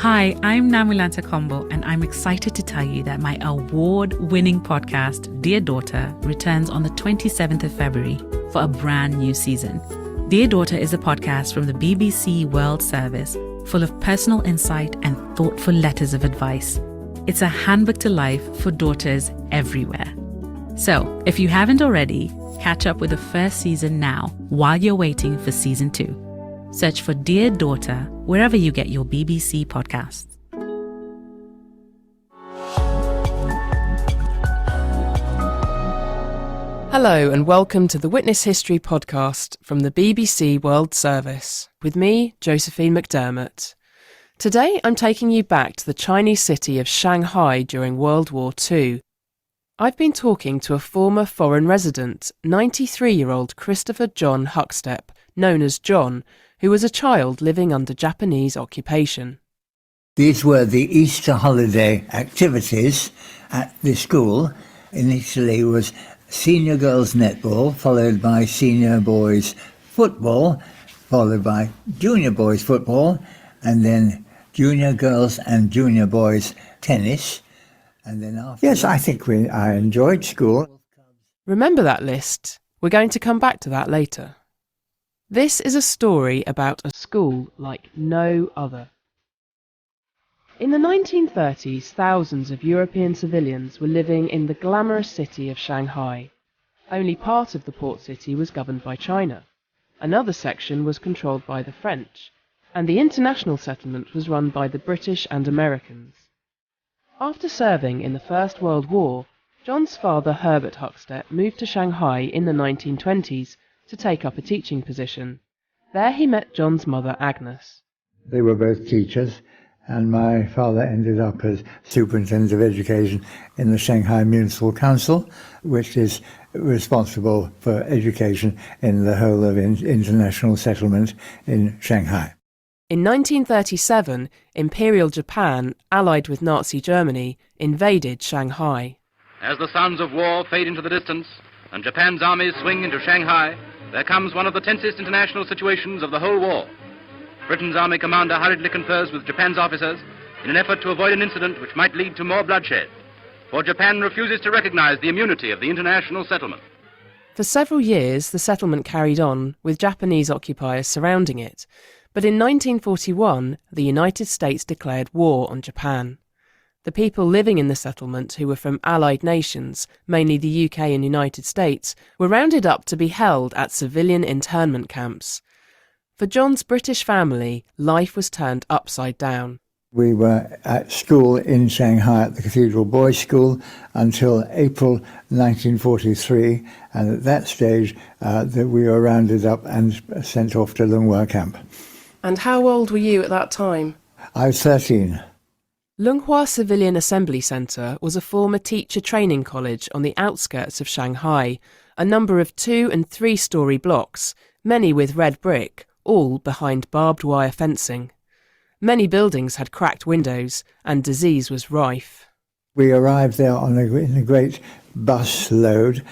Hi, I'm Namulanta Kombo, and I'm excited to tell you that my award-winning podcast, Dear Daughter, returns on the 27th of February for a brand new season. Dear Daughter is a podcast from the BBC World Service, full of personal insight and thoughtful letters of advice. It's a handbook to life for daughters everywhere. So, if you haven't already, catch up with the first season now while you're waiting for season 2. Search for Dear Daughter wherever you get your BBC podcasts. Hello and welcome to the Witness History podcast from the BBC World Service with me, Josephine McDermott. Today I'm taking you back to the Chinese city of Shanghai during World War II. I've been talking to a former foreign resident, 93-year-old Christopher John Huckstep, known as John, who was a child living under Japanese occupation. These were the Easter holiday activities at the school. Initially was senior girls netball, followed by senior boys football, followed by junior boys football, and then junior girls and junior boys tennis. And then after Yes, I think I enjoyed school. Remember that list? We're going to come back to that later. This is a story about a school like no other. In the 1930s, thousands of European civilians were living in the glamorous city of Shanghai. Only part of the port city was governed by China. Another section was controlled by the French, and the international settlement was run by the British and Americans. After serving in the First World War, John's father Herbert Huckstep moved to Shanghai in the 1920s to take up a teaching position. There he met John's mother Agnes. They were both teachers, and my father ended up as superintendent of education in the Shanghai Municipal Council, which is responsible for education in the whole of international settlement in Shanghai. In 1937, Imperial Japan, allied with Nazi Germany, invaded Shanghai. As the sounds of war fade into the distance and Japan's armies swing into Shanghai, there comes one of the tensest international situations of the whole war. Britain's army commander hurriedly confers with Japan's officers in an effort to avoid an incident which might lead to more bloodshed, for Japan refuses to recognize the immunity of the international settlement. For several years, the settlement carried on, with Japanese occupiers surrounding it, but in 1941, the United States declared war on Japan. The people living in the settlement, who were from Allied nations, mainly the UK and United States, were rounded up to be held at civilian internment camps. For John's British family, life was turned upside down. We were at school in Shanghai at the Cathedral Boys' School until April 1943, and at that stage we were rounded up and sent off to Lunghua camp. And how old were you at that time? I was 13. Lunghua Civilian Assembly Centre was a former teacher training college on the outskirts of Shanghai, a number of 2- and 3-storey blocks, many with red brick, all behind barbed wire fencing. Many buildings had cracked windows, and disease was rife. We arrived there in a great bus load.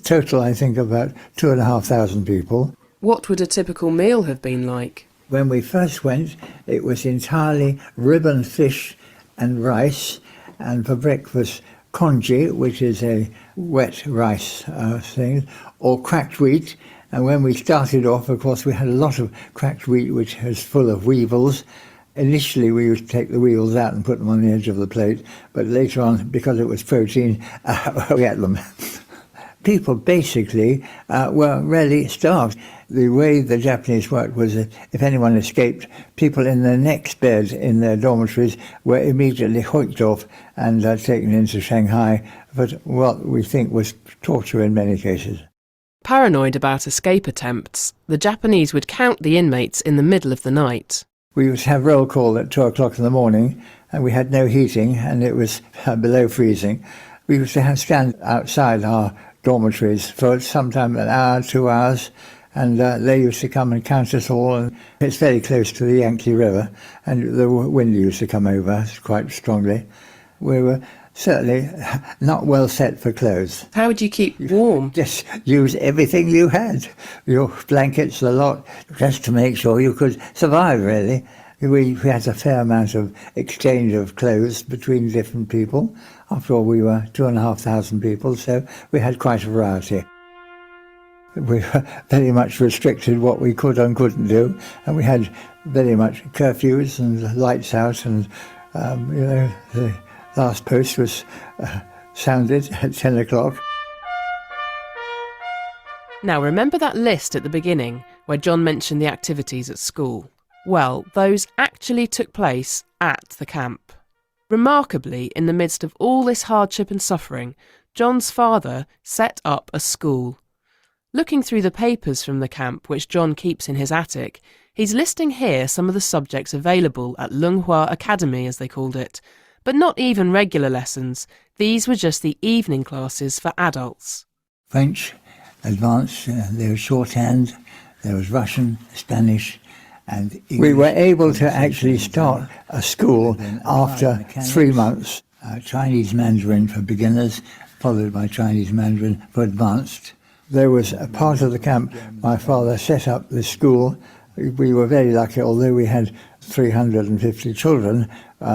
Total, I think, about 2,500 people. What would a typical meal have been like? When we first went, it was entirely ribbon fish and rice, and for breakfast congee, which is a wet rice thing, or cracked wheat. And when we started off, of course, we had a lot of cracked wheat which was full of weevils. Initially we would take the weevils out and put them on the edge of the plate, but later on, because it was protein, we ate them. People basically were really starved. The way the Japanese worked was that if anyone escaped, people in the next bed in their dormitories were immediately hoiked off and taken into Shanghai for what we think was torture in many cases. Paranoid about escape attempts, the Japanese would count the inmates in the middle of the night. We used to have roll call at 2 o'clock in the morning, and we had no heating, and it was below freezing. We used to stand outside our dormitories for sometime an hour, 2 hours, and they used to come and count us all. And it's very close to the Yangtze River, and the wind used to come over quite strongly. We were certainly not well set for clothes. How would you keep warm? Just use everything you had, your blankets, the lot, just to make sure you could survive, really. We had a fair amount of exchange of clothes between different people. After all, we were 2,500 people, so we had quite a variety. We were very much restricted what we could and couldn't do, and we had very much curfews and lights out, and the last post was sounded at 10 o'clock. Now, remember that list at the beginning where John mentioned the activities at school? Well, those actually took place at the camp. Remarkably, in the midst of all this hardship and suffering, John's father set up a school. Looking through the papers from the camp, which John keeps in his attic, he's listing here some of the subjects available at WWII Academy, as they called it. But not even regular lessons. These were just the evening classes for adults. French, advanced, there was shorthand, there was Russian, Spanish, and English. We were able to actually start a school after 3 months. Chinese Mandarin for beginners, followed by Chinese Mandarin for advanced. There was a part of the camp, my father set up this school. We were very lucky, although we had 350 children,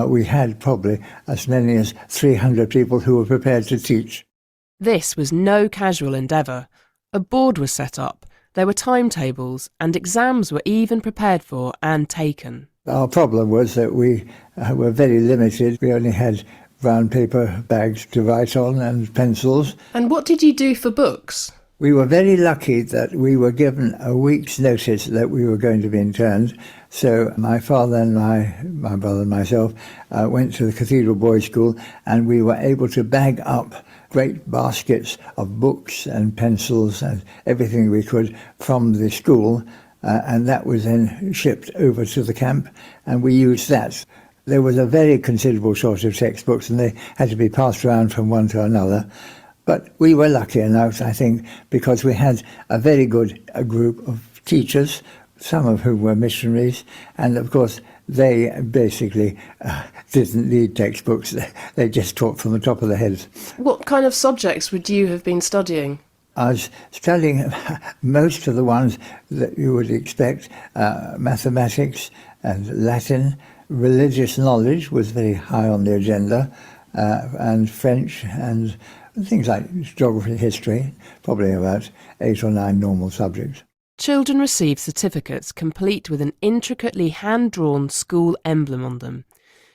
we had probably as many as 300 people who were prepared to teach. This was no casual endeavour. A board was set up, there were timetables, and exams were even prepared for and taken. Our problem was that we were very limited. We only had brown paper bags to write on and pencils. And what did you do for books? We were very lucky that we were given a week's notice that we were going to be interned. So my father and my brother and myself went to the Cathedral Boys' School, and we were able to bag up great baskets of books and pencils and everything we could from the school, and that was then shipped over to the camp, and we used that. There was a very considerable shortage of textbooks, and they had to be passed around from one to another. But we were lucky enough, I think, because we had a very good group of teachers, some of whom were missionaries, and of course they basically didn't need textbooks. They just taught from the top of their heads. What kind of subjects would you have been studying? I was studying most of the ones that you would expect, mathematics and Latin. Religious knowledge was very high on the agenda, and French and things like geography, history, probably about 8 or 9 normal subjects. Children receive certificates complete with an intricately hand-drawn school emblem on them.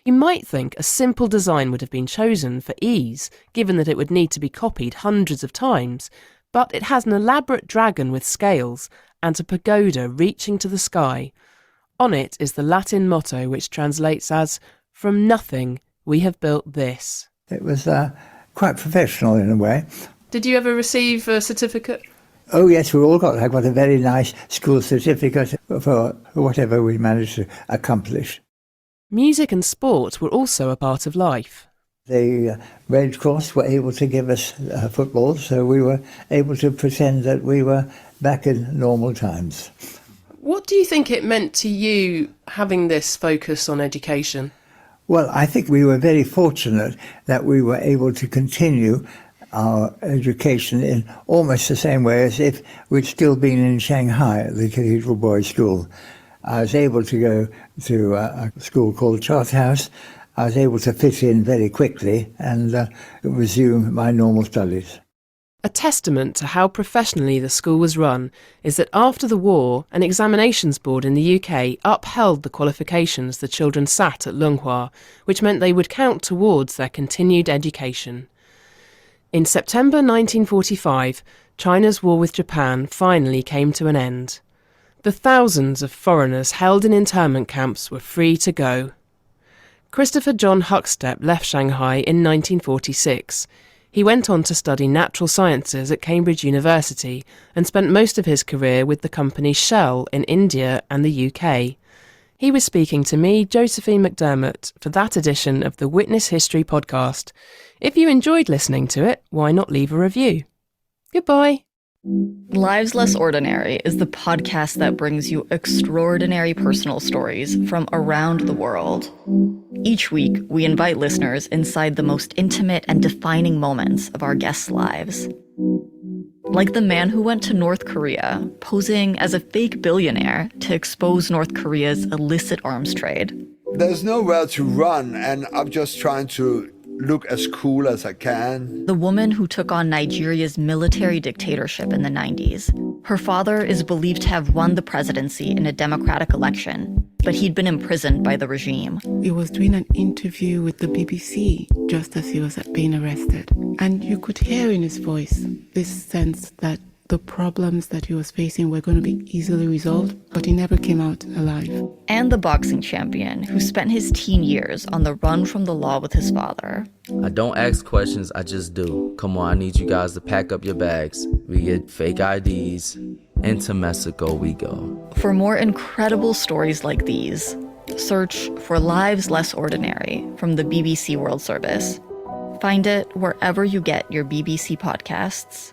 You might think a simple design would have been chosen for ease, given that it would need to be copied hundreds of times, but it has an elaborate dragon with scales and a pagoda reaching to the sky. On it is the Latin motto, which translates as, "From nothing we have built this." It was quite professional in a way. Did you ever receive a certificate? Oh yes, we all got a very nice school certificate for whatever we managed to accomplish. Music and sport were also a part of life. The Red Cross were able to give us football, so we were able to pretend that we were back in normal times. What do you think it meant to you having this focus on education? Well, I think we were very fortunate that we were able to continue our education in almost the same way as if we'd still been in Shanghai at the Cathedral Boys' School. I was able to go to a school called Charterhouse. I was able to fit in very quickly and resume my normal studies. A testament to how professionally the school was run is that after the war, an examinations board in the UK upheld the qualifications the children sat at WWII, which meant they would count towards their continued education. In September 1945, China's war with Japan finally came to an end. The thousands of foreigners held in internment camps were free to go. Christopher John Huckstep left Shanghai in 1946. He went on to study natural sciences at Cambridge University and spent most of his career with the company Shell in India and the UK. He was speaking to me, Josephine McDermott, for that edition of the Witness History podcast. If you enjoyed listening to it, why not leave a review? Goodbye. Lives Less Ordinary is the podcast that brings you extraordinary personal stories from around the world. Each week, we invite listeners inside the most intimate and defining moments of our guests' lives. like the man who went to North Korea, posing as a fake billionaire to expose North Korea's illicit arms trade. There's nowhere to run, and I'm just trying to look as cool as I can. The woman who took on Nigeria's military dictatorship in the 90s. Her father is believed to have won the presidency in a democratic election, but he'd been imprisoned by the regime. He was doing an interview with the BBC just as he was being arrested. And you could hear in his voice this sense that the problems that he was facing were going to be easily resolved, but he never came out alive. And the boxing champion who spent his teen years on the run from the law with his father. I don't ask questions, I just do. Come on, I need you guys to pack up your bags. We get fake IDs. Into Mexico we go. For more incredible stories like these, search for Lives Less Ordinary from the BBC World Service. Find it wherever you get your BBC podcasts.